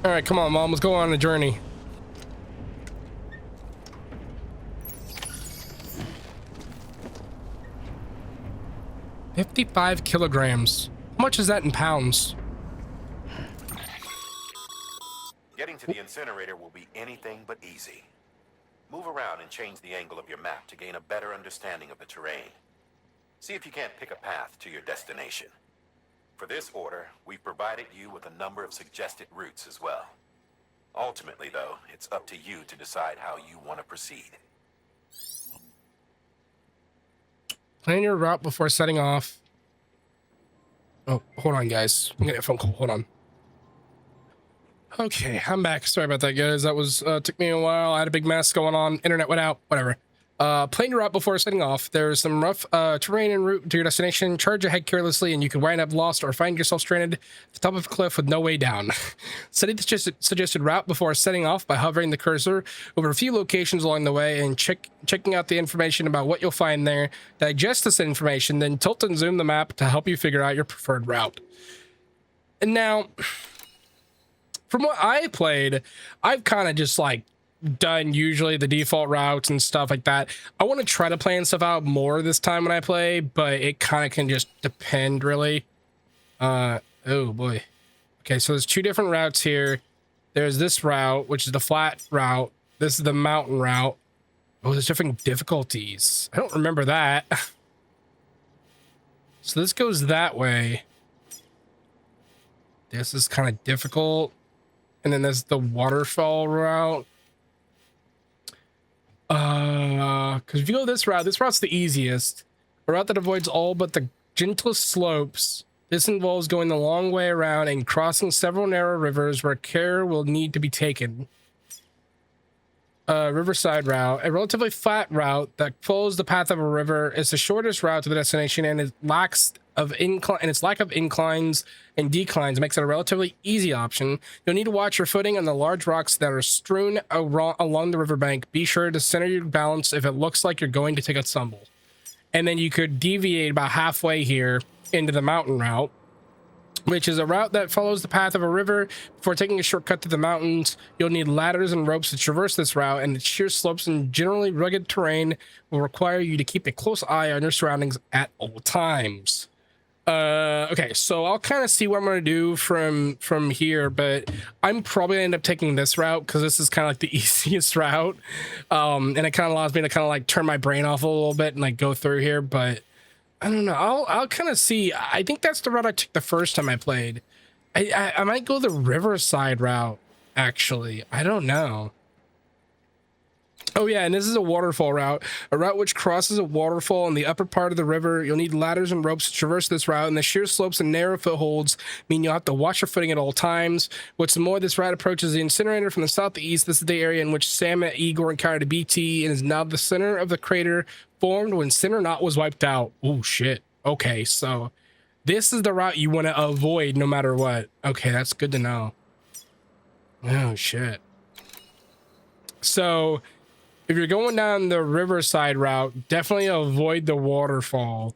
All right, come on, Mom. Let's go on a journey. $55 kilograms. How much is that in pounds? Getting to the incinerator will be anything but easy. Move around and change the angle of your map to gain a better understanding of the terrain. See if you can't pick a path to your destination. For this order, we've provided you with a number of suggested routes as well. Ultimately, though, it's up to you to decide how you want to proceed. Plan your route before setting off. Oh, hold on, guys. I'm getting a phone call. Hold on. Okay, I'm back. Sorry about that, guys. That was took me a while. I had a big mess going on. Internet went out. Whatever. Plan your route before setting off. There's some rough terrain en route to your destination. Charge ahead carelessly, and you could wind up lost or find yourself stranded at the top of a cliff with no way down. Study the suggested route before setting off by hovering the cursor over a few locations along the way and checking out the information about what you'll find there. Digest this information, then tilt and zoom the map to help you figure out your preferred route. And now, from what I played, I've kind of just like done usually the default routes and stuff like that. I want to try to plan stuff out more this time when I play, but it kind of can just depend really. Oh boy. Okay, so there's two different routes here. There's this route, which is the flat route. This is the mountain route. Oh, there's different difficulties. I don't remember that. So this goes that way. This is kind of difficult. And then there's the waterfall route. Because if you go this route's the easiest. A route that avoids all but the gentlest slopes. This involves going the long way around and crossing several narrow rivers where care will need to be taken. Riverside route, a relatively flat route that follows the path of a river, is the shortest route to the destination, and its lack of inclines and declines makes it a relatively easy option. You'll need to watch your footing on the large rocks that are strewn along the riverbank. Be sure to center your balance if it looks like you're going to take a stumble. And then you could deviate about halfway here into the mountain route, which is a route that follows the path of a river. Before taking a shortcut to the mountains, you'll need ladders and ropes to traverse this route, and its sheer slopes and generally rugged terrain will require you to keep a close eye on your surroundings at all times. Okay, so I'll kind of see what I'm going to do from here, but I'm probably going to end up taking this route because this is kind of like the easiest route. And it kind of allows me to kind of like turn my brain off a little bit and like go through here, but I don't know. I'll kind of see. I think that's the route I took the first time I played. I might go the Riverside route, actually. I don't know. Oh yeah, and this is a waterfall route, a route which crosses a waterfall in the upper part of the river. You'll need ladders and ropes to traverse this route, and the sheer slopes and narrow footholds mean you'll have to watch your footing at all times. What's more, this route approaches the incinerator from the southeast. This is the area in which Sam and Igor encountered a BT and is now the center of the crater formed when Sinner was wiped out. Oh shit. Okay, so this is the route you want to avoid no matter what. Okay, that's good to know. Oh shit. So if you're going down the Riverside route, definitely avoid the waterfall,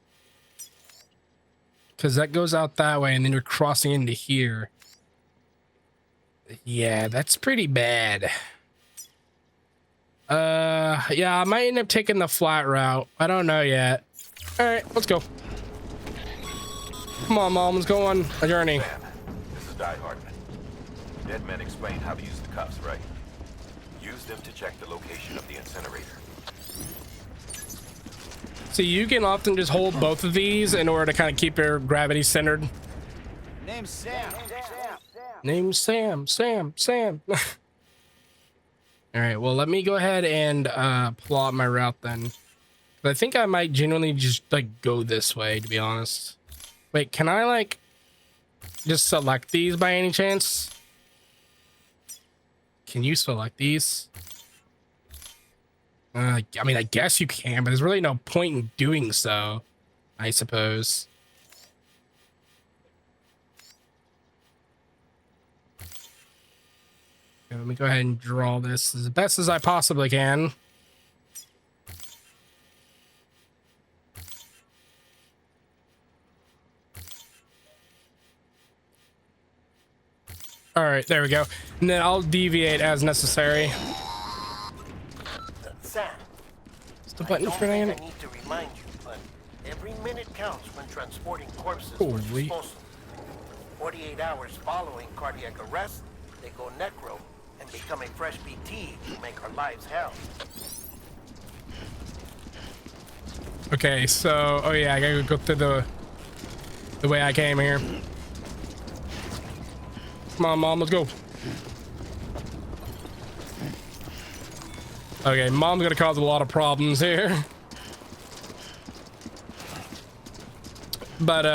because that goes out that way and then you're crossing into here. Yeah, that's pretty bad. Yeah, I might end up taking the flat route. I don't know yet. All right, let's go. Come on, Mom, let's go on a journey. Sam, this is Die Hardman. Dead men explained how to use the cuffs, right? Use them to check the location of the incinerator. So you can often just hold both of these in order to kind of keep your gravity centered. Name's Sam. Name's Sam. All right, well, let me go ahead and plot my route then. But I think I might genuinely just like go this way, to be honest. Wait, can I like just select these by any chance? Can you select these? I mean, I guess you can, but there's really no point in doing so, I suppose. Okay, let me go ahead and draw this as best as I possibly can. All right, there we go. And then I'll deviate as necessary. Sam, Is the I button don't for think it? I need to remind you, but every minute counts when transporting corpses Holy. for disposal. 48 hours following cardiac arrest, they go necro and become a fresh BT to make our lives hell. Okay, so oh yeah, I gotta go through the way I came here. Come on, mom, let's go. Okay, mom's gonna cause a lot of problems here. But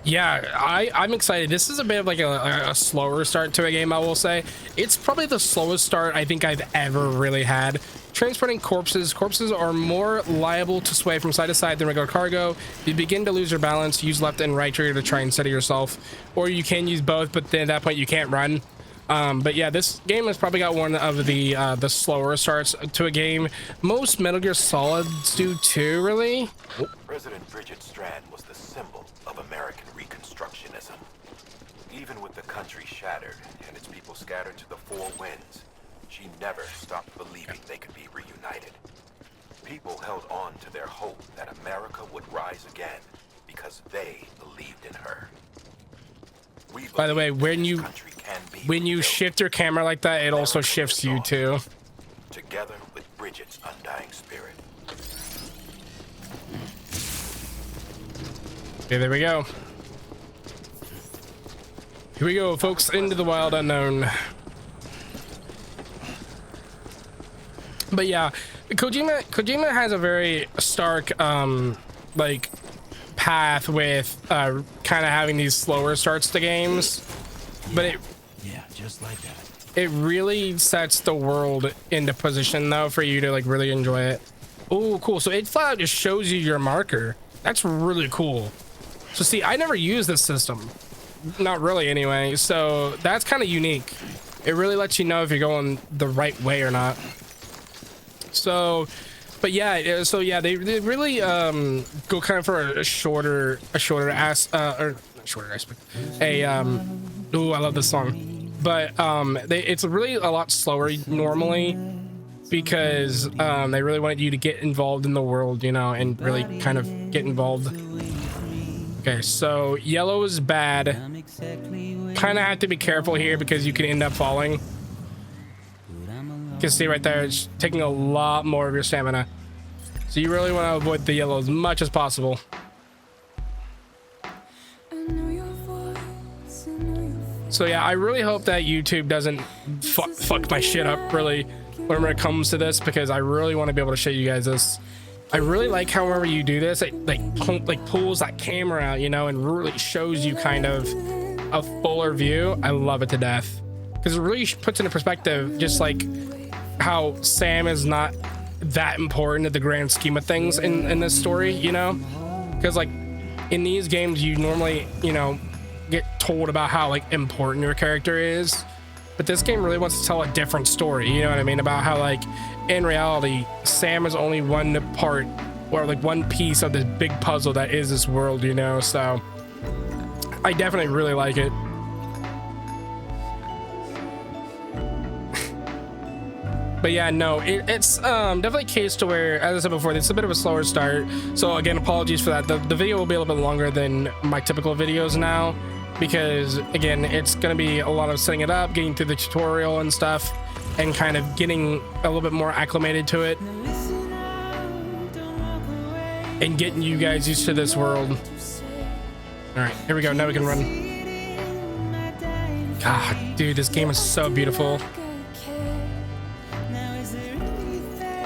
yeah, I'm excited. This is a bit of like a slower start to a game, I will say. It's probably the slowest start I think I've ever really had. Transporting corpses are more liable to sway from side to side than regular cargo. You begin to lose your balance, use left and right trigger to try and steady yourself, or you can use both, but then at that point you can't run. But yeah, this game has probably got one of the slower starts to a game. Most Metal Gear Solids do too, really. President Bridget Strand was the symbol of American Reconstructionism. Even with the country shattered and its people scattered to the four winds, she never stopped believing they could be reunited. People held on to their hope that America would rise again because they believed in her. By the way, when you shift your camera like that, it also shifts you too. Together with Bridget's undying spirit. Okay, there we go. Here we go, folks, into the wild unknown. But yeah, Kojima has a very stark like path with kind of having these slower starts to games, but just like that. it really sets the world into position though for you to like really enjoy it. Oh, cool. So it flat out just shows you your marker. That's really cool. So see, I never used this system, not really anyway, so that's kind of unique. It really lets you know if you're going the right way or not. So but yeah, so yeah, they really go kind of for a shorter aspect. Ooh, I love this song. But it's really a lot slower normally because they really wanted you to get involved in the world, you know, and really kind of get involved. Okay, so yellow is bad. Kind of have to be careful here because you can end up falling. You can see right there, it's taking a lot more of your stamina. So you really want to avoid the yellow as much as possible. So yeah, I really hope that YouTube doesn't fuck my shit up really whenever it comes to this, because I really want to be able to show you guys this. I really like however you do this, it like pulls that camera out, you know, and really shows you kind of a fuller view. I love it to death because it really puts into perspective just like how Sam is not that important in the grand scheme of things in this story, you know, because like in these games you normally, you know, get told about how like important your character is, but this game really wants to tell a different story, you know what I mean, about how like in reality Sam is only one part or like one piece of this big puzzle that is this world, you know. So I definitely really like it. But yeah, no, it's definitely a case to where, as I said before, it's a bit of a slower start. So again, apologies for that. The video will be a little bit longer than my typical videos now, because again, it's going to be a lot of setting it up, getting through the tutorial and stuff, and kind of getting a little bit more acclimated to it, and getting you guys used to this world. All right, here we go. Now we can run. God, dude, this game is so beautiful.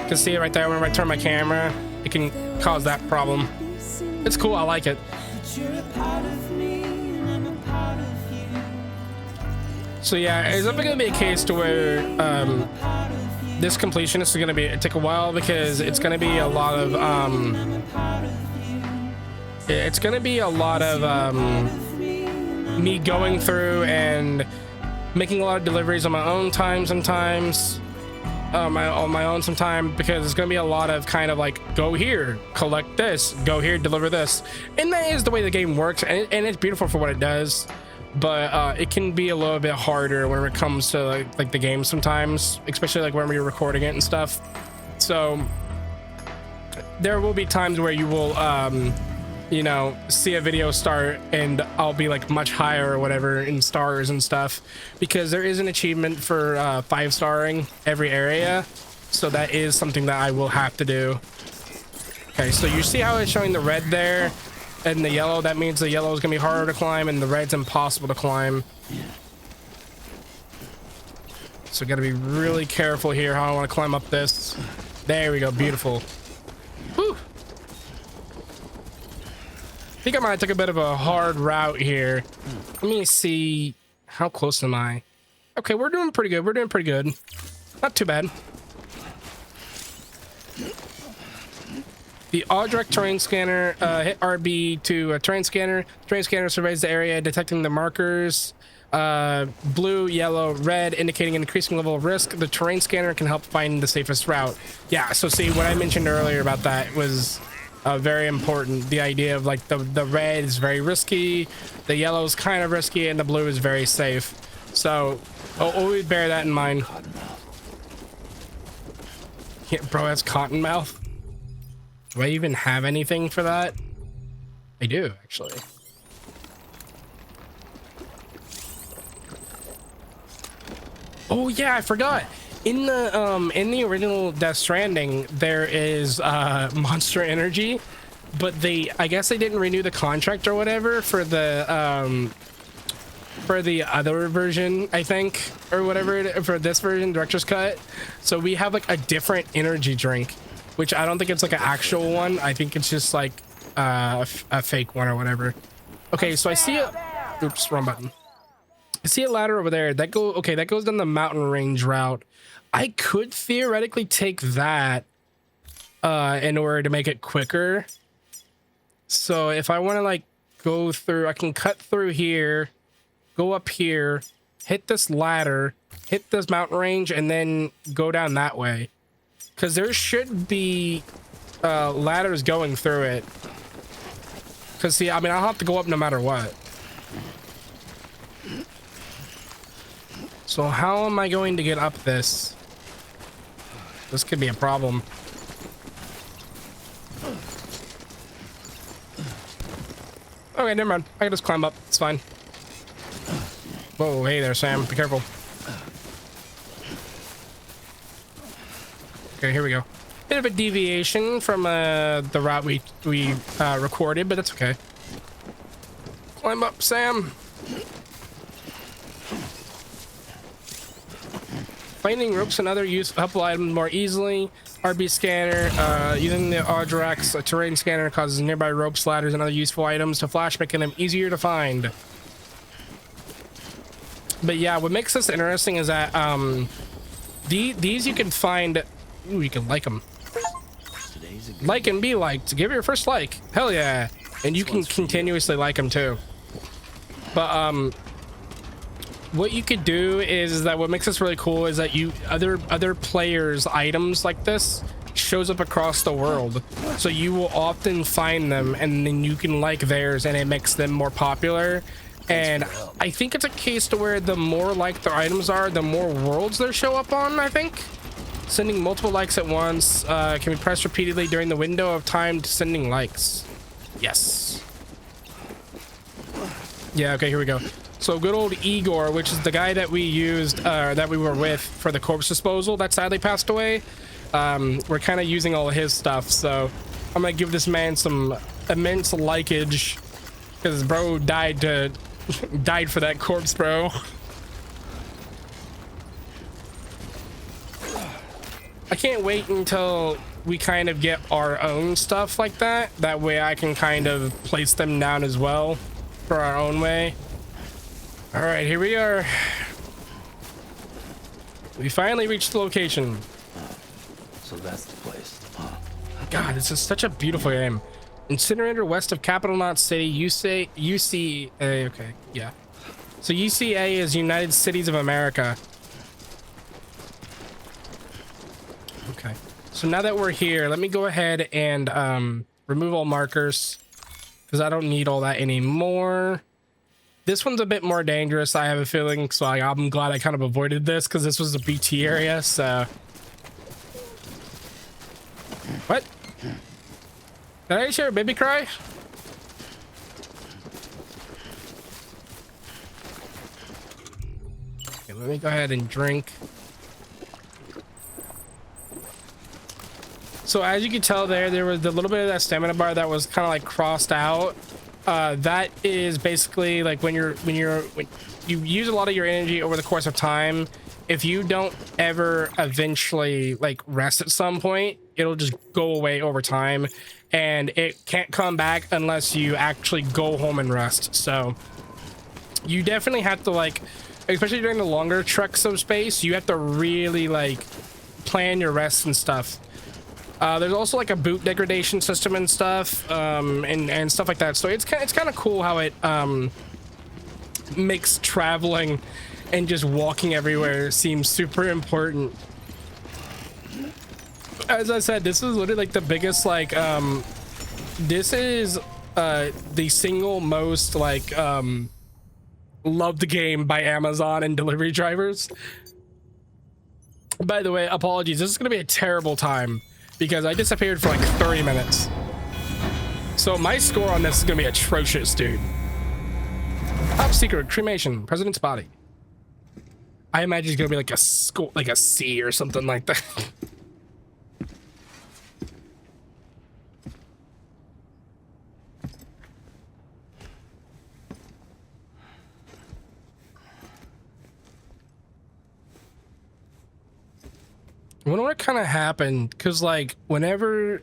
You can see it right there. Whenever I turn my camera, it can cause that problem. It's cool. I like it. So yeah, it's definitely gonna be a case to where this completion is gonna take a while, because it's gonna be a lot of me going through and making a lot of deliveries on my own time sometimes. On my own sometime, because it's gonna be a lot of kind of like, go here, collect this, go here, deliver this, and that is the way the game works, and it's beautiful for what it does. but it can be a little bit harder when it comes to like the game sometimes, especially like when we're recording it and stuff. So there will be times where you will you know, see a video start and I'll be like much higher or whatever in stars and stuff, because there is an achievement for 5-starring every area, so that is something that I will have to do. Okay, so you see how it's showing the red there and the yellow? That means the yellow is gonna be harder to climb and the red's impossible to climb. So gotta be really careful here how I want to climb up this. There we go, beautiful. Whew. I think I might take a bit of a hard route here. Let me see, how close am I? Okay, we're doing pretty good. We're doing pretty good. Not too bad. The Audrek terrain scanner, hit RB to a terrain scanner. Terrain scanner surveys the area, detecting the markers. Blue, yellow, red, indicating an increasing level of risk. The terrain scanner can help find the safest route. Yeah, so see, what I mentioned earlier about that was very important. The idea of like the red is very risky, the yellow is kind of risky, and the blue is very safe. So always bear that in mind. Yeah, bro, that's Cottonmouth. Do I even have anything for that? I do, actually. Oh yeah, I forgot. In the original Death Stranding, there is Monster Energy, but I guess they didn't renew the contract or whatever for the other version, I think, or whatever, for this version, Director's Cut. So we have like a different energy drink, which I don't think it's like an actual one. I think it's just like a fake one or whatever. Okay, so I see it. Oops, wrong button. I see a ladder over there. That goes down the mountain range route. I could theoretically take that in order to make it quicker. So if I want to like go through, I can cut through here, go up here, hit this ladder, hit this mountain range, and then go down that way. Because there should be ladders going through it. Because see, I mean, I'll have to go up no matter what. So how am I going to get up this? This could be a problem. Okay, never mind. I can just climb up. It's fine. Whoa, hey there, Sam. Be careful. Okay, here we go. Bit of a deviation from the route we recorded, but that's okay. Climb up, Sam. Finding ropes and other helpful items more easily. RB scanner, using the Audrak's terrain scanner causes nearby ropes, ladders, and other useful items to flash, making them easier to find. But yeah, what makes this interesting is that these you can find. Ooh, you can like them. Like and be liked. Give your first like. Hell yeah! And you can continuously like them too. But what you could do is that what makes this really cool is that you other players' items like this shows up across the world, so you will often find them and then you can like theirs and it makes them more popular. And I think it's a case to where the more like their items are, the more worlds they show up on. I think sending multiple likes at once can be pressed repeatedly during the window of time to sending likes. Yes. Yeah, okay, here we go. So good old Igor, which is the guy that we used, that we were with for the corpse disposal that sadly passed away. We're kind of using all of his stuff, so I'm gonna give this man some immense likeage because bro died for that corpse, bro. I can't wait until we kind of get our own stuff like that. That way I can kind of place them down as well for our own way. All right, here we are. We finally reached the location. So that's the place. God, this is such a beautiful game. Incinerator west of Capital Knot City, UCA. Okay, yeah. So UCA is United Cities of America. Okay. So now that we're here, let me go ahead and remove all markers because I don't need all that anymore. This one's a bit more dangerous, I have a feeling, so I'm glad I kind of avoided this because this was a BT area, so... What? Did I hear a baby cry? Okay, let me go ahead and drink. So as you can tell there was a little bit of that stamina bar that was kind of like crossed out. That is basically like when you use a lot of your energy over the course of time. If you don't ever eventually like rest at some point, it'll just go away over time, and it can't come back unless you actually go home and rest. So you definitely have to, like, especially during the longer treks of space, you have to really like plan your rests and stuff. There's also like a boot degradation system and stuff, and stuff like that. So it's kind of cool how it makes traveling and just walking everywhere seem super important. As I said, this is literally like the biggest, like, this is the single most like loved game by Amazon and delivery drivers. By the way, apologies, this is gonna be a terrible time because I disappeared for like 30 minutes. So my score on this is gonna be atrocious, dude. Top secret, cremation, president's body. I imagine it's gonna be like a score, like a C or something like that. I wonder what kind of happened, because like whenever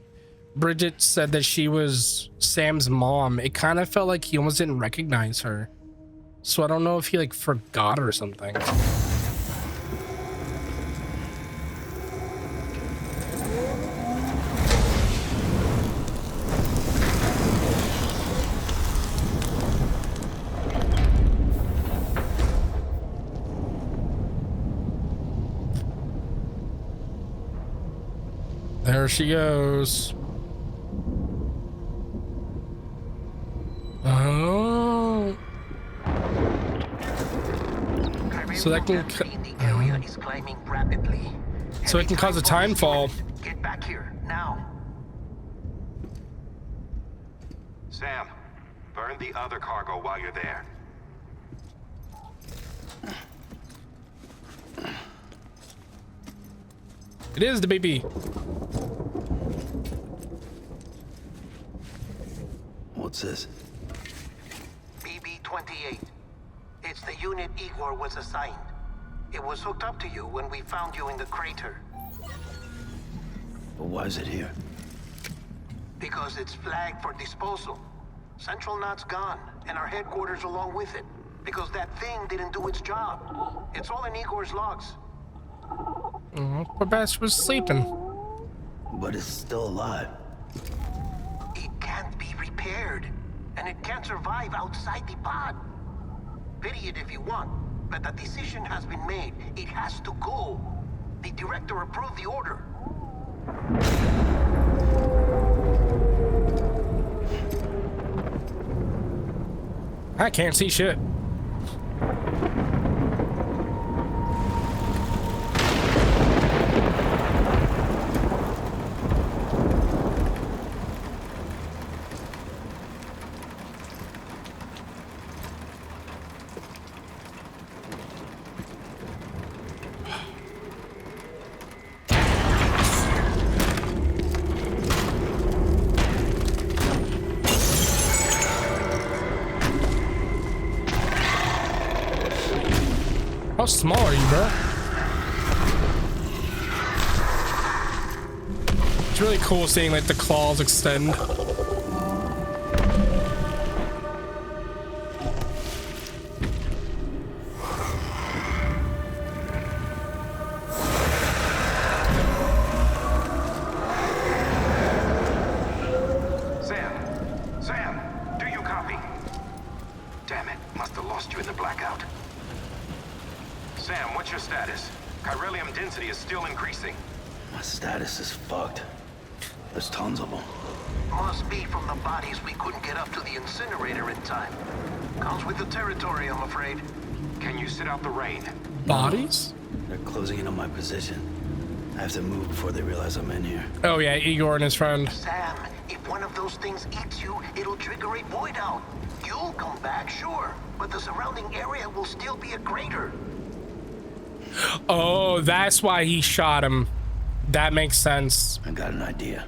Bridget said that she was Sam's mom, it kind of felt like he almost didn't recognize her. So I don't know if he like forgot or something. There she goes. Oh. So that can the area is climbing rapidly. So it can cause a time fall. Get back here now. Sam, burn the other cargo while you're there. It is the baby. What's this? BB-28. It's the unit Igor was assigned. It was hooked up to you when we found you in the crater. But why is it here? Because it's flagged for disposal. Central Knot's gone, and our headquarters along with it. Because that thing didn't do its job. It's all in Igor's logs. Oh, Babette was sleeping. But it's still alive. It can't be repaired, and it can't survive outside the pod. Pity it if you want, but the decision has been made. It has to go. The director approved the order. I can't see shit. How small are you, bro? It's really cool seeing like the claws extend. Sam, do you copy? Damn it, must have lost you in the blackout. Sam, what's your status? Chiralium density is still increasing. My status is fucked. There's tons of them. Must be from the bodies we couldn't get up to the incinerator in time. Comes with the territory, I'm afraid. Can you sit out the rain? Bodies? They're closing in on my position. I have to move before they realize I'm in here. Oh yeah, Igor and his friend. Sam, if one of those things eats you, it'll trigger a void out. You'll come back, sure, but the surrounding area will still be a crater. Oh, that's why he shot him. That makes sense. I got an idea.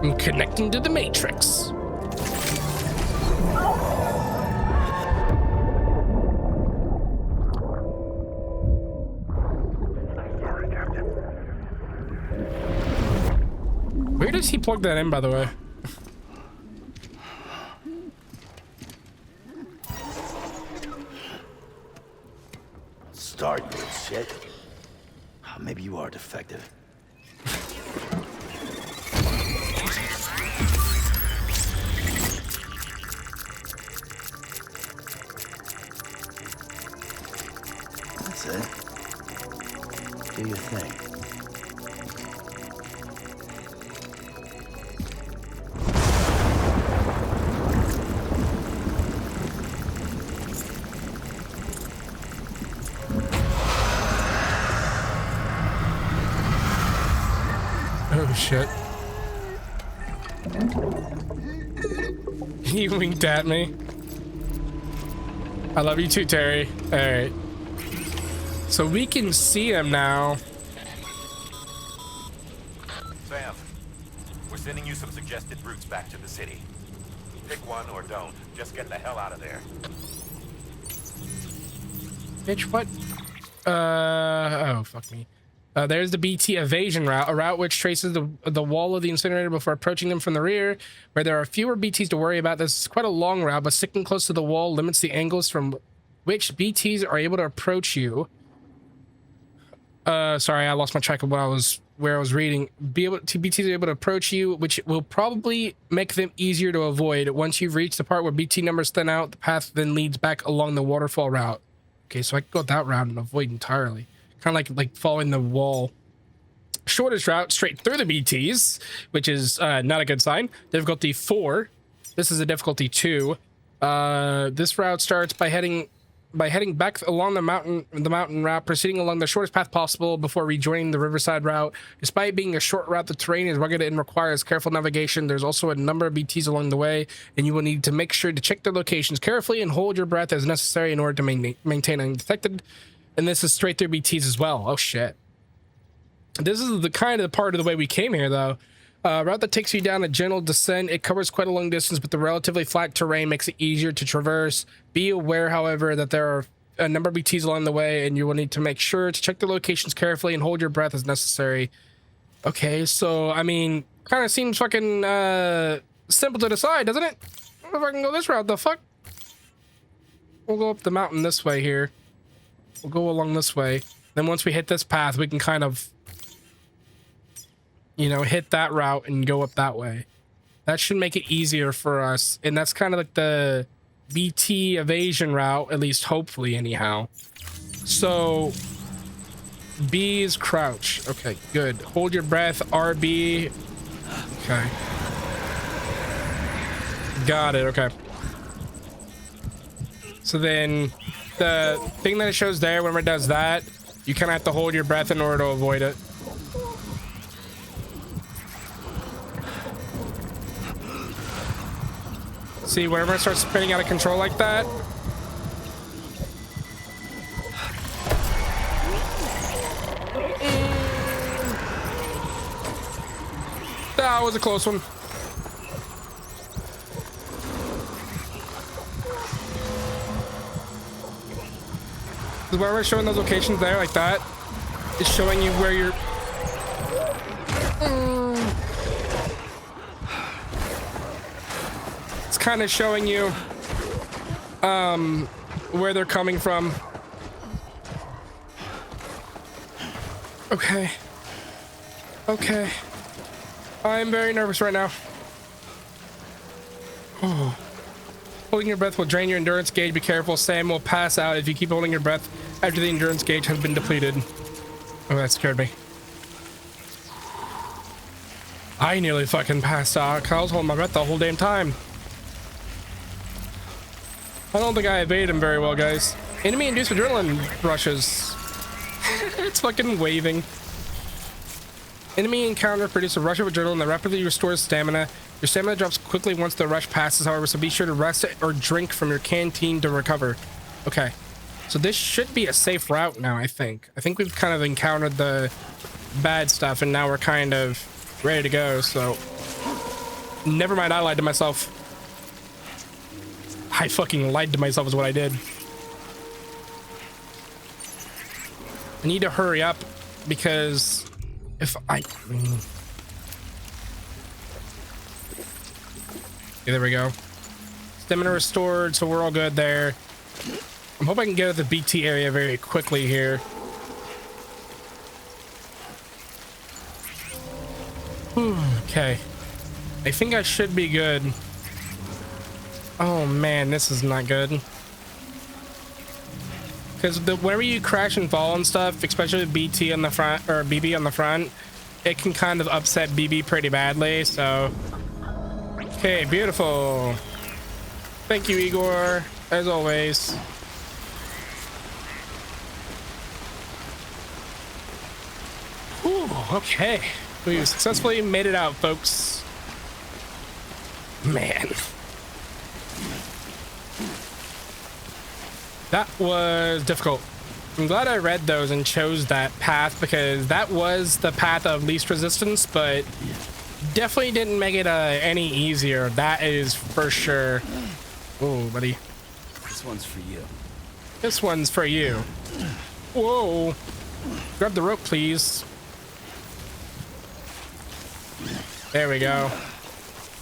I'm connecting to the Matrix. Where does he plug that in, by the way? Start, you shit. Maybe you are defective. That's it. Do your thing. Oh shit. He winked at me. I love you too, Terry. Alright. So we can see him now. Sam, we're sending you some suggested routes back to the city. Pick one or don't. Just get the hell out of there. Bitch, what? Oh, fuck me. There's the BT evasion route, a route which traces the wall of the incinerator before approaching them from the rear, where there are fewer BTs to worry about. This is quite a long route, but sticking close to the wall limits the angles from which BTs are able to approach you. Sorry, I lost my track of where I was reading. BTs are able to approach you, which will probably make them easier to avoid. Once you've reached the part where BT numbers thin out, the path then leads back along the waterfall route. Okay, so I can go that route and avoid entirely. Kind of like following the wall. Shortest route straight through the BTs, which is not a good sign. Difficulty 4. This is a difficulty 2. This route starts by heading back along the mountain route, proceeding along the shortest path possible before rejoining the riverside route. Despite being a short route, the terrain is rugged and requires careful navigation. There's also a number of BTs along the way, and you will need to make sure to check their locations carefully and hold your breath as necessary in order to maintain undetected. And this is straight through BTs as well. Oh shit. This is the kind of part of the way we came here, though. Route that takes you down a gentle descent. It covers quite a long distance, but the relatively flat terrain makes it easier to traverse. Be aware, however, that there are a number of BTs along the way, and you will need to make sure to check the locations carefully and hold your breath as necessary. Okay, so, I mean, kind of seems fucking simple to decide, doesn't it? I don't know if I can go this route, the fuck? We'll go up the mountain this way here. We'll go along this way. Then once we hit this path, we can kind of, you know, hit that route and go up that way. That should make it easier for us. And that's kind of like the BT evasion route, at least hopefully anyhow. So B is crouch. Okay, good. Hold your breath, RB. Okay. Got it, okay. So then the thing that it shows there, whenever it does that, you kind of have to hold your breath in order to avoid it. See, whenever it starts spinning out of control like that, that was a close one. Whenever it's showing those locations there like that, it's showing you where you're. It's kind of showing you where they're coming from. Okay. Okay. I'm very nervous right now. Oh. Holding your breath will drain your endurance gauge. Be careful. Sam will pass out if you keep holding your breath after the endurance gauge has been depleted. Oh, that scared me. I nearly fucking passed out. I was holding my breath the whole damn time. I don't think I evaded him very well, guys. Enemy-induced adrenaline rushes. It's fucking waving. Enemy encounter produces a rush of adrenaline that rapidly restores stamina. Your stamina drops quickly once the rush passes, however, so be sure to rest or drink from your canteen to recover. Okay. So this should be a safe route now, I think. I think we've kind of encountered the bad stuff, and now we're kind of ready to go, so... Never mind, I lied to myself. I fucking lied to myself is what I did. I need to hurry up, because if I... Okay, there we go. Stamina restored, so we're all good there. I hope I can get at the BT area very quickly here. Whew, okay. I think I should be good. Oh man, this is not good. Because whenever you crash and fall and stuff, especially with BT on the front, or BB on the front, it can kind of upset BB pretty badly, so... Okay, beautiful. Thank you, Igor, as always. Whew, okay. We successfully made it out, folks. Man. That was difficult. I'm glad I read those and chose that path, because that was the path of least resistance, but definitely didn't make it any easier. That is for sure. Oh, buddy. This one's for you. This one's for you. Whoa. Grab the rope, please. There we go.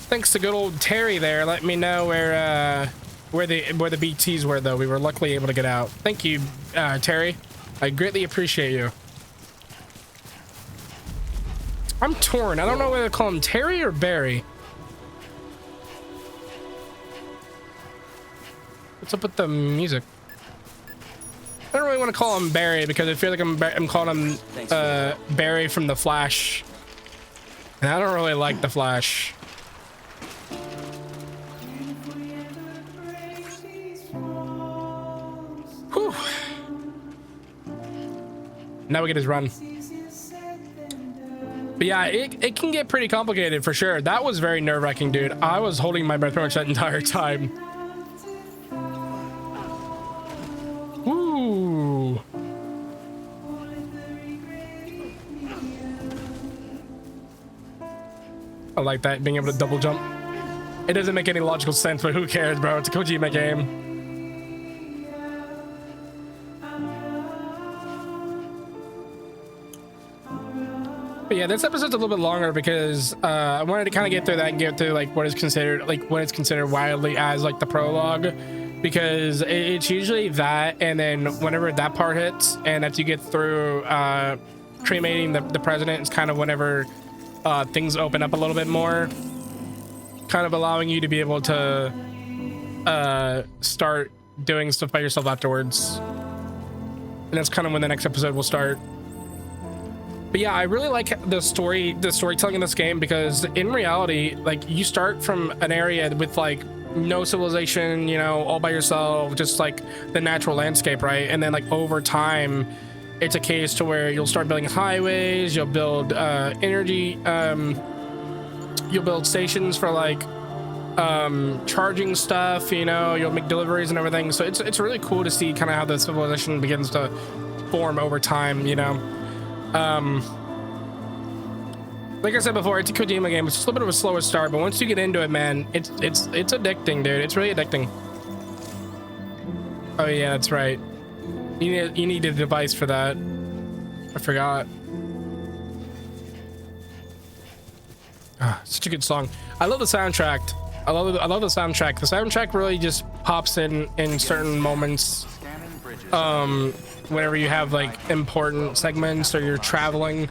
Thanks to good old Terry there. Let me know where the BTs were, though. We were luckily able to get out. Thank you, Terry. I greatly appreciate you. I'm torn. I don't know whether to call him Terry or Barry. What's up with the music? I don't really want to call him Barry because I feel like I'm calling him Barry from The Flash. And I don't really like The Flash. Whew. Now we get his run. But yeah, it can get pretty complicated for sure. That was very nerve-wracking, dude. I was holding my breath pretty much that entire time. Ooh. I like that, being able to double jump. It doesn't make any logical sense, but who cares, bro? It's a Kojima game. But yeah, this episode's a little bit longer because I wanted to kind of get through that and get through like what is considered widely as like the prologue, because it's usually that, and then whenever that part hits, and after you get through cremating the president, it's kind of whenever things open up a little bit more, kind of allowing you to be able to start doing stuff by yourself afterwards. And that's kind of when the next episode will start. But yeah, I really like the storytelling in this game, because in reality, like, you start from an area with like no civilization, you know, all by yourself, just like the natural landscape, right? And then like over time, it's a case to where you'll start building highways, you'll build energy, you'll build stations for like charging stuff, you know, you'll make deliveries and everything. So it's really cool to see kind of how the civilization begins to form over time, you know. Like I said before, it's a Kojima game. It's just a little bit of a slower start, but once you get into it, man, it's addicting, dude. It's really addicting. Oh yeah, that's right. You need a device for that. I forgot. Ah, such a good song. I love the soundtrack. I love the soundtrack. The soundtrack really just pops in certain moments. Whenever you have like important segments or you're traveling.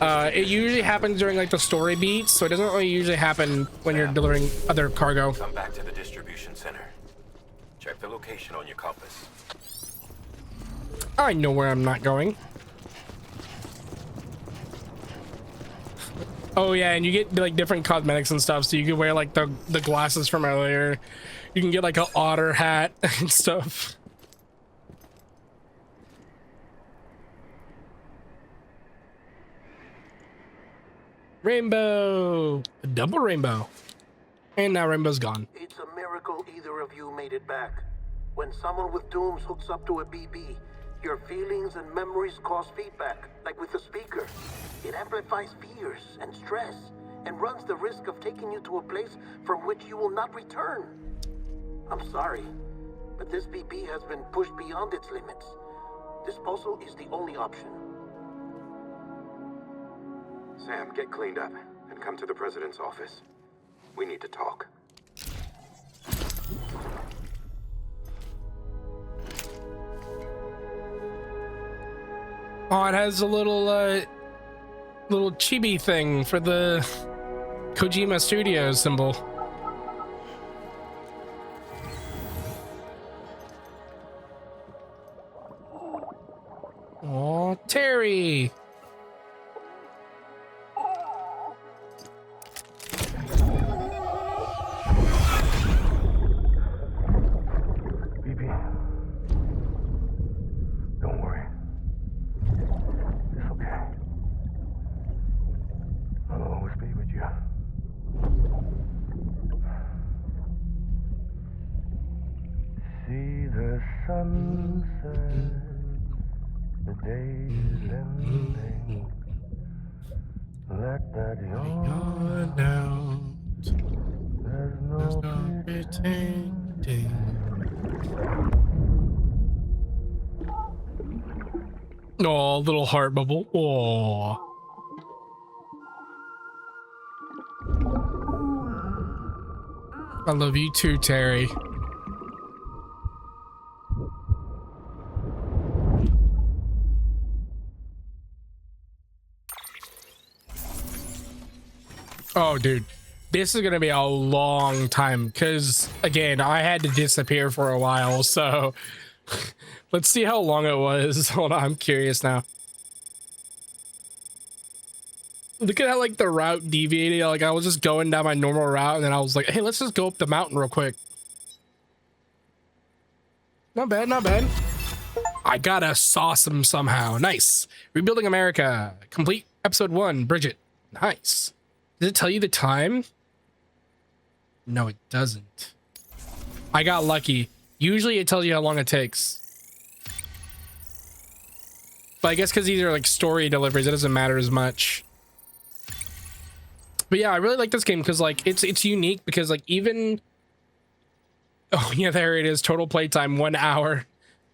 It usually happens during like the story beats, so it doesn't really usually happen when you're delivering other cargo. Come back to the distribution center. Check the location on your compass. I know where I'm not going. Oh yeah, and you get like different cosmetics and stuff, so you can wear like the glasses from earlier. You can get like an otter hat and stuff. Rainbow, a double rainbow, and now rainbow's gone. It's a miracle either of you made it back. When someone with dooms hooks up to a BB, your feelings and memories cause feedback, like with the speaker. It amplifies fears and stress, and runs the risk of taking you to a place from which you will not return. I'm sorry, but this BB has been pushed beyond its limits. Disposal is the only option. Sam, get cleaned up and come to the president's office. We need to talk. Oh, it has a little little chibi thing for the Kojima Studios symbol. Oh, Terry. Don't worry. It's okay. I'll always be with you. See the sunset, the day is ending. Let that yawn Now, There's no pretending. Oh, little heart bubble. Oh. I love you too, Terry. Oh, dude, this is gonna be a long time because, again, I had to disappear for a while, so let's see how long it was. Hold on, I'm curious now. Look at how like the route deviated. Like I was just going down my normal route, and then I was like, hey, let's just go up the mountain real quick. Not bad, not bad. I got a sauce somehow. Nice. Rebuilding America. Complete episode 1. Bridget. Nice. Does it tell you the time? No, it doesn't. I got lucky. Usually it tells you how long it takes. But I guess because these are like story deliveries, it doesn't matter as much. But yeah, I really like this game because like it's unique because like even... Oh yeah, there it is. Total playtime 1 hour.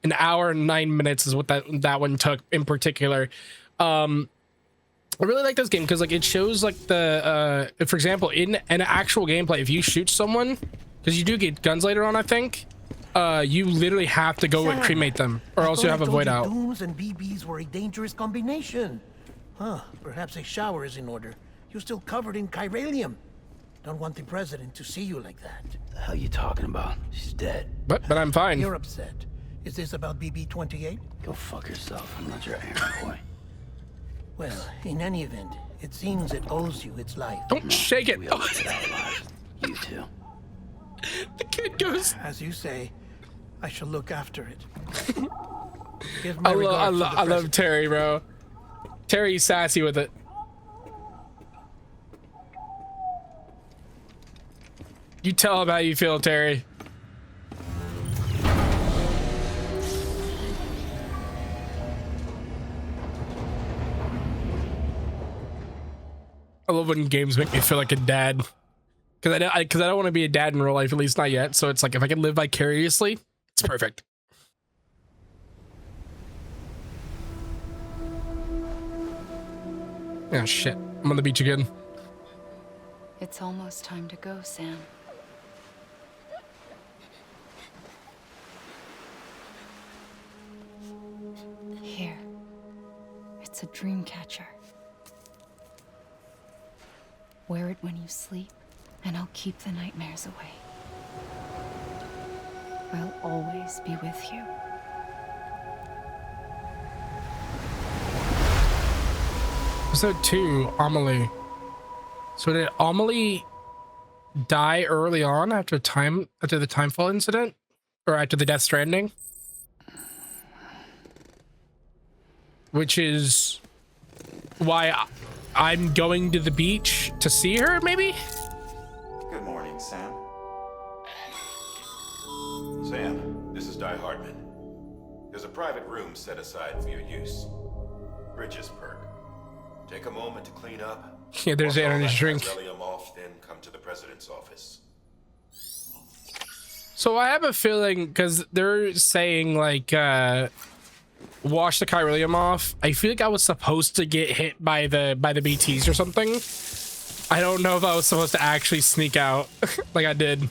1 hour and 9 minutes is what that one took in particular. I really like this game because like it shows like the for example in an actual gameplay, if you shoot someone, because you do get guns later on, I think you literally have to go and cremate them or else you have a void out. Dooms and BBs were a dangerous combination. Huh, perhaps a shower is in order. You're still covered in chiralium. Don't want the president to see you like that. The hell you talking about? She's dead. But I'm fine. You're upset. Is this about BB-28? Go fuck yourself. I'm not your errand boy. Well, in any event, it seems it owes you its life. Don't shake it. We all get our lives. You too. The kid goes. As you say, I shall look after it. Give I my regards to the love president. Terry, bro. Terry's sassy with it. You tell him how you feel, Terry. I love when games make me feel like a dad, because I don't want to be a dad in real life, at least not yet. So it's like if I can live vicariously, it's perfect. Oh shit, I'm on the beach again. It's almost time to go, Sam. Here. It's a dream catcher. Wear it when you sleep, and I'll keep the nightmares away. I'll always be with you. Episode 2, Amelie. So did Amelie die early on after the Timefall incident? Or after the Death Stranding? Which is why I'm going to the beach to see her, maybe? Good morning, Sam. Sam, this is Di Hartman. There's a private room set aside for your use. Bridges perk. Take a moment to clean up. Yeah, there's Wash all Aaron's that drink. beryllium off, then come to the president's office. So I have a feeling, because they're saying, like, wash the chiralium off. I feel like I was supposed to get hit by the BTs or something. I don't know if I was supposed to actually sneak out like I did.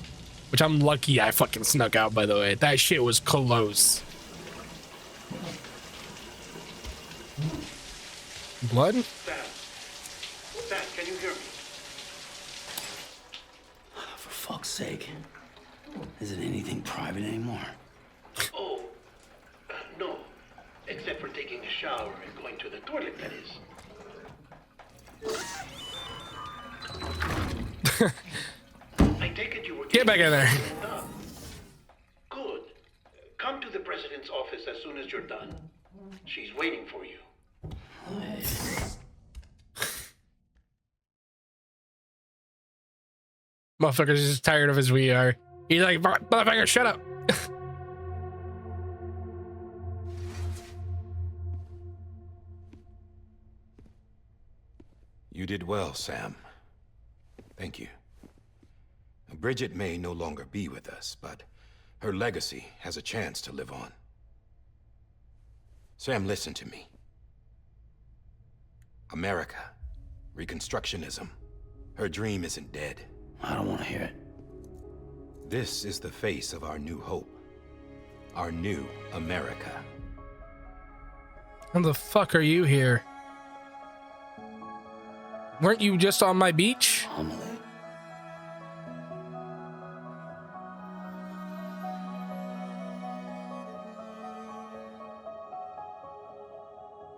Which I'm lucky I fucking snuck out, by the way. That shit was close. Blood? Sam, can you hear me? For fuck's sake. Isn't anything private anymore? Oh, no. Except for taking a shower and going to the toilet, that is. I take it you were... Get back in there. Good. Come to the president's office as soon as you're done. She's waiting for you. Motherfucker's just tired of as we are. He's like, motherfucker, shut up. You did well, Sam. Thank you. Bridget may no longer be with us, but her legacy has a chance to live on. Sam, listen to me. America, Reconstructionism, her dream isn't dead. I don't want to hear it. This is the face of our new hope. Our new America. How the fuck are you here? Weren't you just on my beach? Amelie.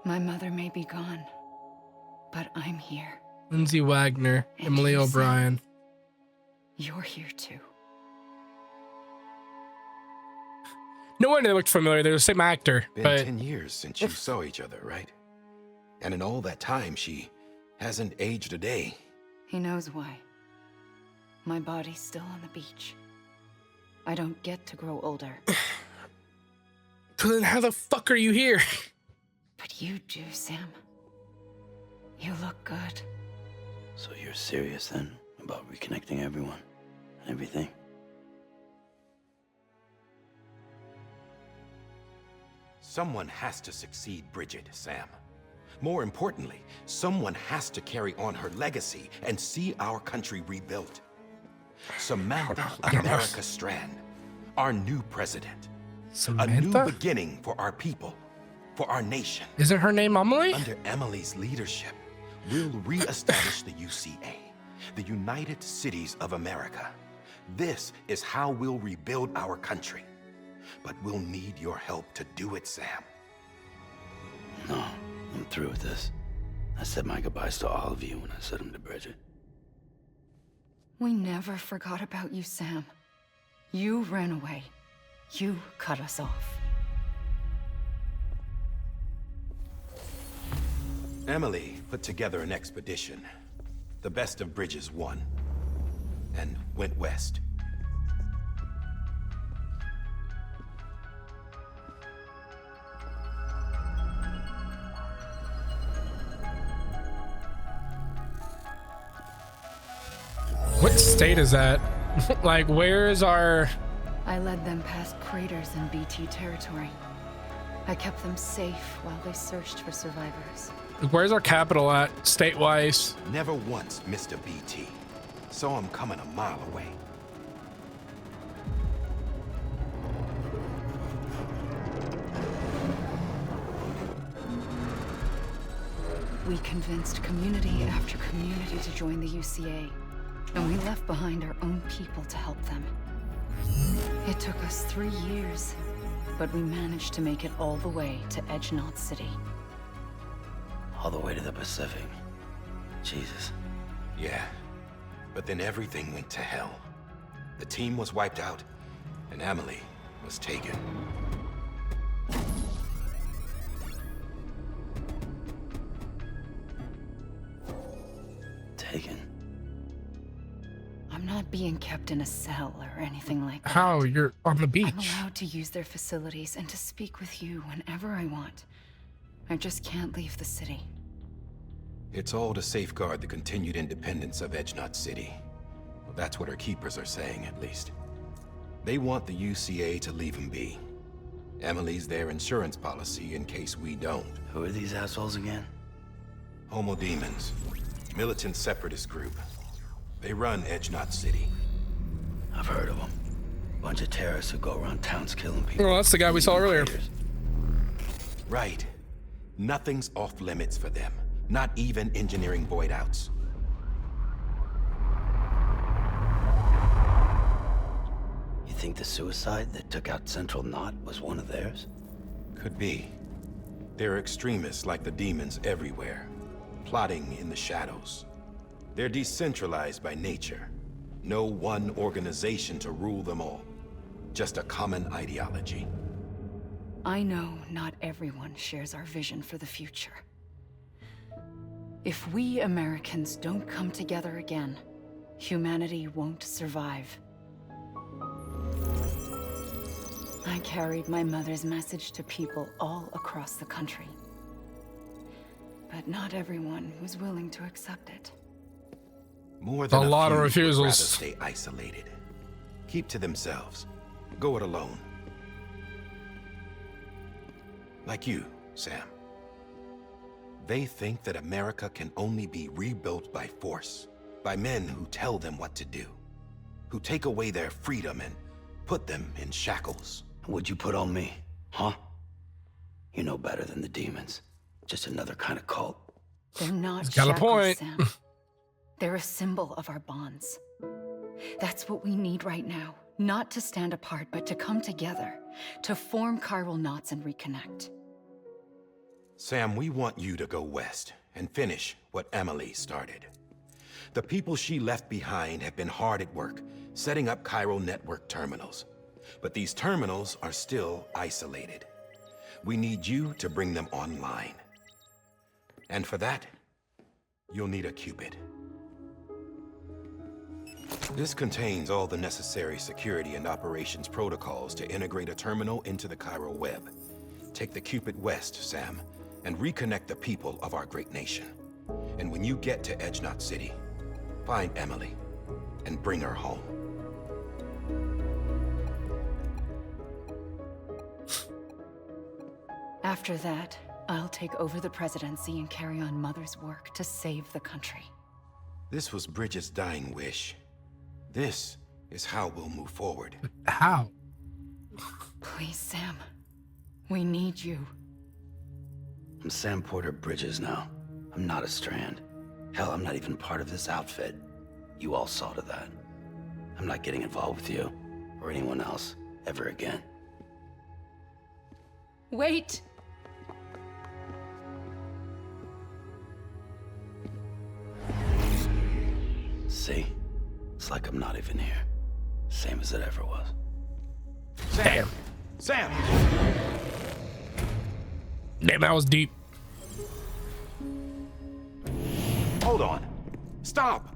My mother may be gone, but I'm here. Lindsay Wagner, And Emily you, O'Brien. You're here too. No wonder they looked familiar. They're the same actor, Been but 10 years since you saw each other, right? And in all that time, she hasn't aged a day. He knows why. My body's still on the beach. I don't get to grow older. so then how the fuck are you here? But you do, Sam. You look good. So you're serious then about reconnecting everyone and everything? Someone has to succeed Bridget, Sam. More importantly, someone has to carry on her legacy and see our country rebuilt. Samantha America Strand, our new president. A new Samantha? beginning for our people, for our nation. Isn't her name Emily? Under Emily's leadership, we'll re-establish the UCA, the United Cities of America. This is how we'll rebuild our country. But we'll need your help to do it, Sam. No, I'm through with this. I said my goodbyes to all of you when I said them to Bridget. We never forgot about you, Sam. You ran away. You cut us off. Emily put together an expedition. The best of Bridges won. And went west. What state is that? Like, where is our... I led them past craters in BT territory. I kept them safe while they searched for survivors. Where's our capital at, state-wise? Never once missed a BT. Saw him coming a mile away. We convinced community after community to join the UCA, and we left behind our own people to help them. It took us 3 years, but we managed to make it all the way to Edge-Knot City. All the way to the Pacific. Jesus. Yeah, But then everything went to hell. The team was wiped out, and Emily was taken. Taken? I'm not being kept in a cell or anything like that. How? You're on the I'm beach. allowed to use their facilities and to speak with you whenever I want. I just can't leave the city. It's all to safeguard the continued independence of Edgenut City. Well, that's what our keepers are saying, at least. They want the UCA to leave him be. Emily's their insurance policy in case we don't. Who are these assholes again? Homo Demons. Militant separatist group. They run Edgenut City. I've heard of them. Bunch of terrorists who go around towns killing people. Well, that's the guy we saw earlier. Right. Nothing's off limits for them. Not even engineering void outs. You think the suicide that took out Central Knot was one of theirs? Could be. There are extremists like the demons everywhere, plotting in the shadows. They're decentralized by nature. No one organization to rule them all. Just a common ideology. I know not everyone shares our vision for the future. If we Americans don't come together again, humanity won't survive. I carried my mother's message to people all across the country. But not everyone was willing to accept it. More than A lot of few would refusals. rather stay isolated. Keep to themselves. Go it alone. Like you, Sam. They think that America can only be rebuilt by force, by men who tell them what to do, who take away their freedom and put them in shackles. What'd you put on me, huh? You know better than the demons. Just another kind of cult. They're not got a shackles, point. Sam. They're a symbol of our bonds. That's what we need right now. Not to stand apart, but to come together, to form chiral knots and reconnect. Sam, we want you to go west and finish what Emily started. The people she left behind have been hard at work, setting up chiral network terminals. But these terminals are still isolated. We need you to bring them online. And for that, you'll need a Cupid. This contains all the necessary security and operations protocols to integrate a terminal into the chiral web. Take the Cupid west, Sam, and reconnect the people of our great nation. And when you get to Edgenut City, find Emily and bring her home. After that, I'll take over the presidency and carry on Mother's work to save the country. This was Bridget's dying wish. This is how we'll move forward. How? Please, Sam. We need you. I'm Sam Porter Bridges now. I'm not a Strand. Hell, I'm not even part of this outfit. You all saw to that. I'm not getting involved with you, or anyone else, ever again. Wait! See? It's like I'm not even here. Same as it ever was. Sam! Sam! Damn, that was deep. Hold on. Stop!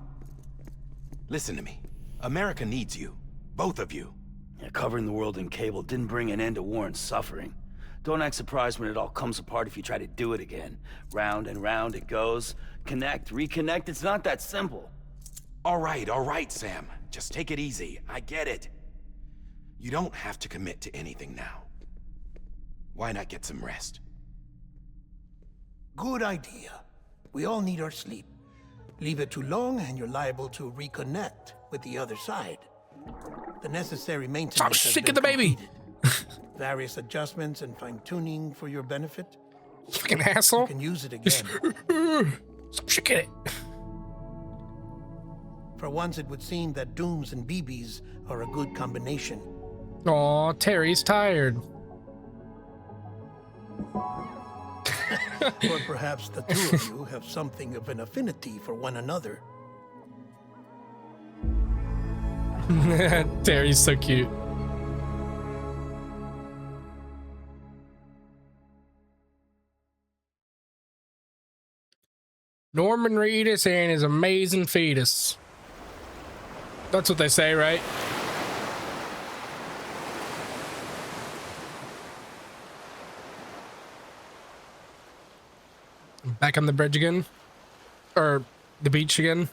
Listen to me. America needs you. Both of you. Yeah, covering the world in cable didn't bring an end to war and suffering. Don't act surprised when it all comes apart if you try to do it again. Round and round it goes. Connect, reconnect, it's not that simple. All right, Sam. Just take it easy. I get it. You don't have to commit to anything now. Why not get some rest? Good idea. We all need our sleep. Leave it too long and you're liable to reconnect with the other side. The necessary maintenance Stop has shaking been the baby! completed. Various adjustments and fine-tuning for your benefit. Fucking asshole. You can use it again. Stop shaking it. For once, it would seem that Dooms and BBs are a good combination. Aw, Terry's tired. Or perhaps the two of you have something of an affinity for one another. Terry's so cute. Norman Reedus and his amazing fetus. That's what they say, right? Back on the bridge again, or the beach again.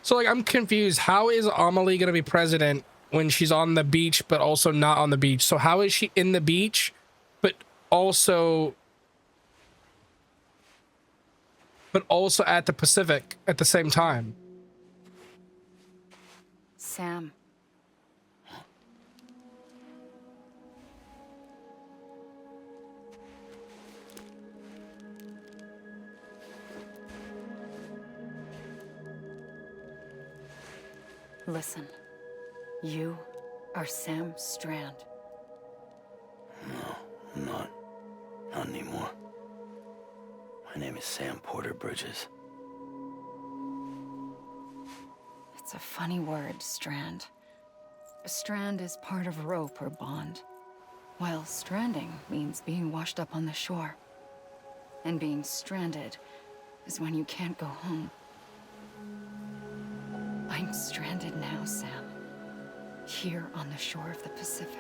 So like, I'm confused. How is Amelie gonna be president when she's on the beach but also not on the beach? So how is she in the beach but also at the Pacific at the same time? Sam. Listen, you are Sam Strand. No, I'm not. Not anymore. My name is Sam Porter Bridges. It's a funny word, Strand. A strand is part of rope or bond, while stranding means being washed up on the shore. And being stranded is when you can't go home. I'm stranded now, Sam. Here on the shore of the Pacific.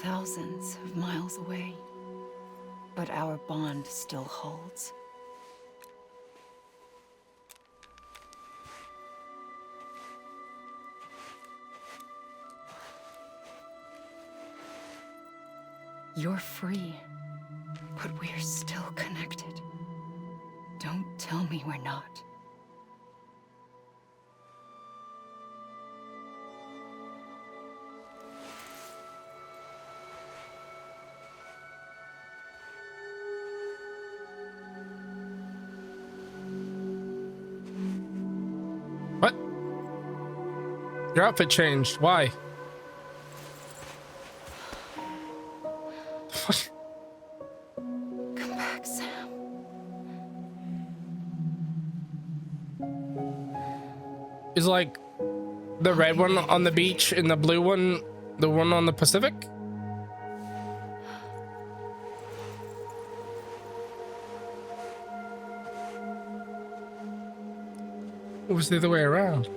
Thousands of miles away. But our bond still holds. You're free, but we're still connected. Don't tell me we're not. What? Your outfit changed. Why? Come back, Sam. Is like the red one on the beach and the blue one, the one on the Pacific? It was the other way around.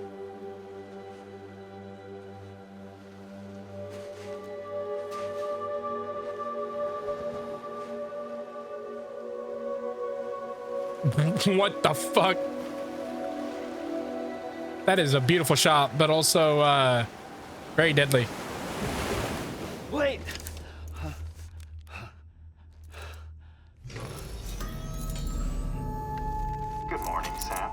What the fuck? That is a beautiful shot, but also very deadly. Wait! Good morning, Sam.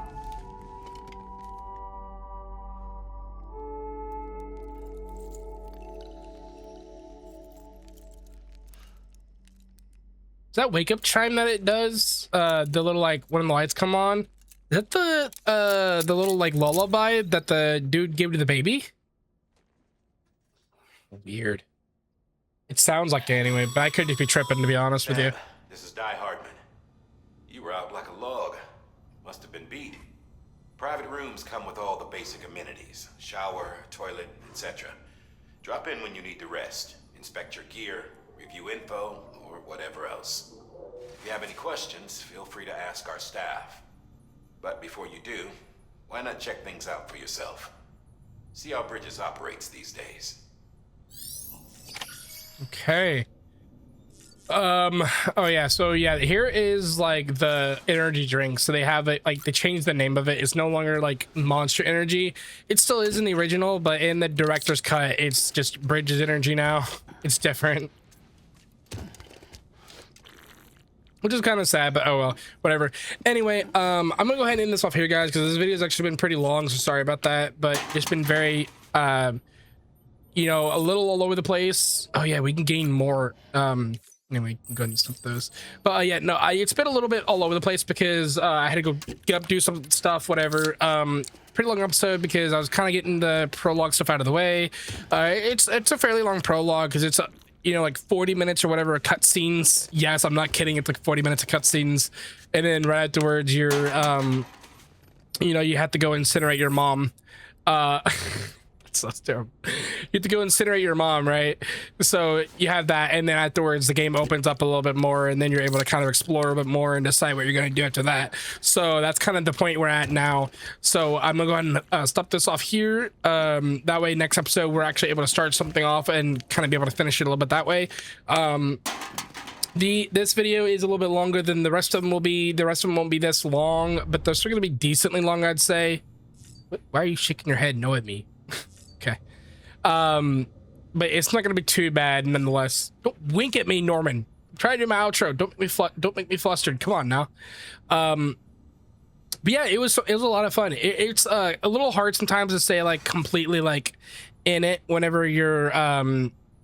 Is that wake up chime that it does? The little like when the lights come on? Is that the little like lullaby that the dude gave to the baby? Weird. It sounds like it anyway, but I could just be tripping, to be honest with you. This is Di Hardman. You were out like a log. Must have been beat. Private rooms come with all the basic amenities. Shower, toilet, etc. Drop in when you need to rest. Inspect your gear, review info, or whatever else. If you have any questions, feel free to ask our staff. But before you do, why not check things out for yourself? See how Bridges operates these days. Okay. Oh yeah, so yeah, here is like the energy drink. So they have it, like they changed the name of it. It's no longer like Monster Energy. It still is in the original, but in the director's cut, it's just Bridges Energy now. It's different. Which is kind of sad, but oh well, whatever. Anyway, I'm gonna go ahead and end this off here, guys, because this video has actually been pretty long, so sorry about that. But it's been very, you know, a little all over the place. Oh yeah, we can gain more. Anyway, go ahead and stop those. But yeah, no, it's been a little bit all over the place because I had to go get up, do some stuff, whatever. Pretty long episode because I was kind of getting the prologue stuff out of the way. It's a fairly long prologue because it's you know, like 40 minutes or whatever of cutscenes. Yes, I'm not kidding. It's like 40 minutes of cutscenes, and then right afterwards, you're you know, you have to go incinerate your mom. That's terrible. You have to go incinerate your mom, right? So you have that, and then afterwards the game opens up a little bit more, and then you're able to kind of explore a bit more and decide what you're going to do after that. So that's kind of the point we're at now. So I'm gonna go ahead and stop this off here. That way next episode we're actually able to start something off and kind of be able to finish it a little bit that way. This video is a little bit longer than the rest of them will be. The rest of them won't be this long, but they're still gonna be decently long, I'd say. Why are you shaking your head no at me? Okay. But it's not gonna be too bad nonetheless. Don't wink at me, Norman. Try to do my outro. Don't make me flustered. Come on now. But yeah, it was a lot of fun. It's a little hard sometimes to say like completely like in it whenever you're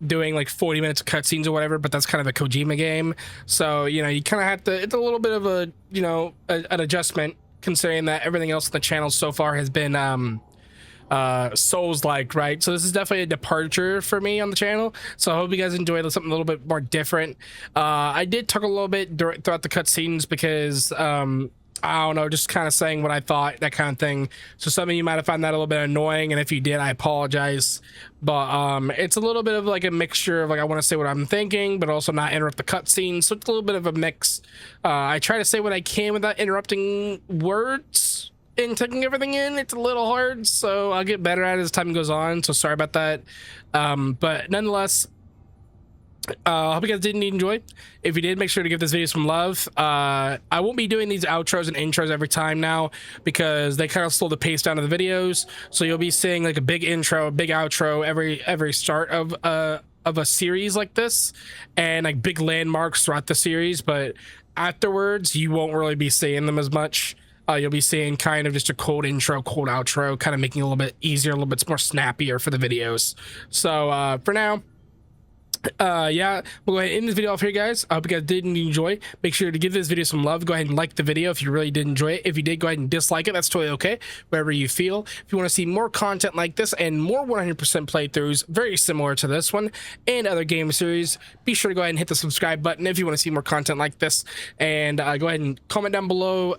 doing like 40 minutes of cutscenes or whatever, but that's kind of a Kojima game. So, you know, you kind of have to, it's a little bit of a, you know, an adjustment considering that everything else on the channel so far has been Souls-like, right? So this is definitely a departure for me on the channel. So I hope you guys enjoyed something a little bit more different. I did talk a little bit throughout the cutscenes because I don't know, just kind of saying what I thought, that kind of thing. So some of you might have found that a little bit annoying, and if you did, I apologize. But it's a little bit of like a mixture of like I want to say what I'm thinking, but also not interrupt the cutscenes. So it's a little bit of a mix. I try to say what I can without interrupting words and taking everything in. It's a little hard, so I'll get better at it as time goes on. So sorry about that. But nonetheless, I hope you guys did enjoy. If you did, make sure to give this video some love. I won't be doing these outros and intros every time now because they kind of slow the pace down of the videos. So you'll be seeing like a big intro, a big outro every start of a series like this, and like big landmarks throughout the series. But afterwards, you won't really be seeing them as much. You'll be seeing kind of just a cold intro, cold outro, kind of making it a little bit easier, a little bit more snappier for the videos. So for now, yeah, we'll go ahead and end this video off here, guys. I hope you guys did enjoy. Make sure to give this video some love. Go ahead and like the video if you really did enjoy it. If you did, go ahead and dislike it. That's totally okay, wherever you feel. If you want to see more content like this and more 100% playthroughs very similar to this one and other game series, be sure to go ahead and hit the subscribe button if you want to see more content like this. And go ahead and comment down below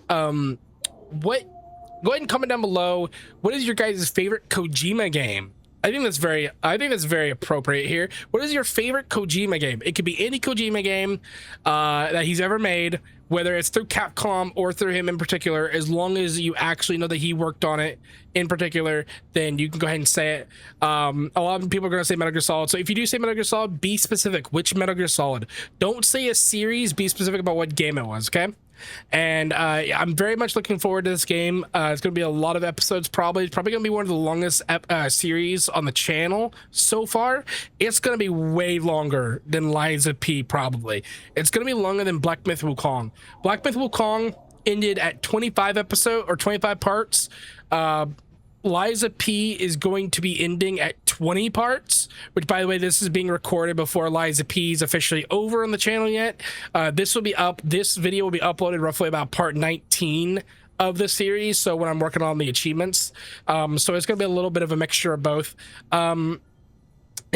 go ahead and comment down below what is your guys' favorite Kojima game. I think that's very appropriate here. What is your favorite Kojima game? It could be any Kojima game that he's ever made, whether it's through Capcom or through him in particular. As long as you actually know that he worked on it in particular, then you can go ahead and say it. A lot of people are going to say Metal Gear Solid. So if you do say Metal Gear Solid, be specific. Which Metal Gear Solid? Don't say a series. Be specific about what game it was, okay? And I'm very much looking forward to this game. It's going to be a lot of episodes, probably. It's probably going to be one of the longest series on the channel so far. It's going to be way longer than Lies of P, probably. It's going to be longer than Black Myth Wukong. Black Myth Wukong ended at 25 episodes or 25 parts. Lies of P is going to be ending at 20 parts, which, by the way, this is being recorded before Lies of P is officially over on the channel yet. This video will be uploaded roughly about part 19 of the series, so when I'm working on the achievements. So it's going to be a little bit of a mixture of both.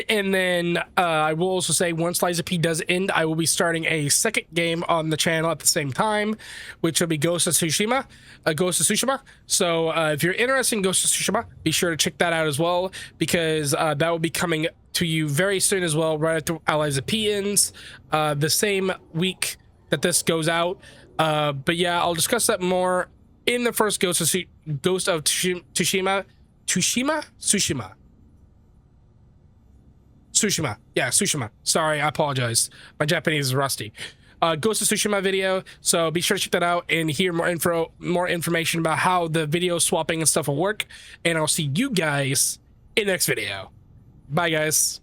And then I will also say once Lies of P does end, I will be starting a second game on the channel at the same time, which will be Ghost of Tsushima. So if you're interested in Ghost of Tsushima, be sure to check that out as well, because that will be coming to you very soon as well, right after Lies of P ends, the same week that this goes out. But yeah, I'll discuss that more in the first Ghost of Tsushima. Tsushima. Yeah, Tsushima. Sorry, I apologize. My Japanese is rusty. Ghost of Tsushima video. So be sure to check that out and hear more information about how the video swapping and stuff will work. And I'll see you guys in the next video. Bye, guys.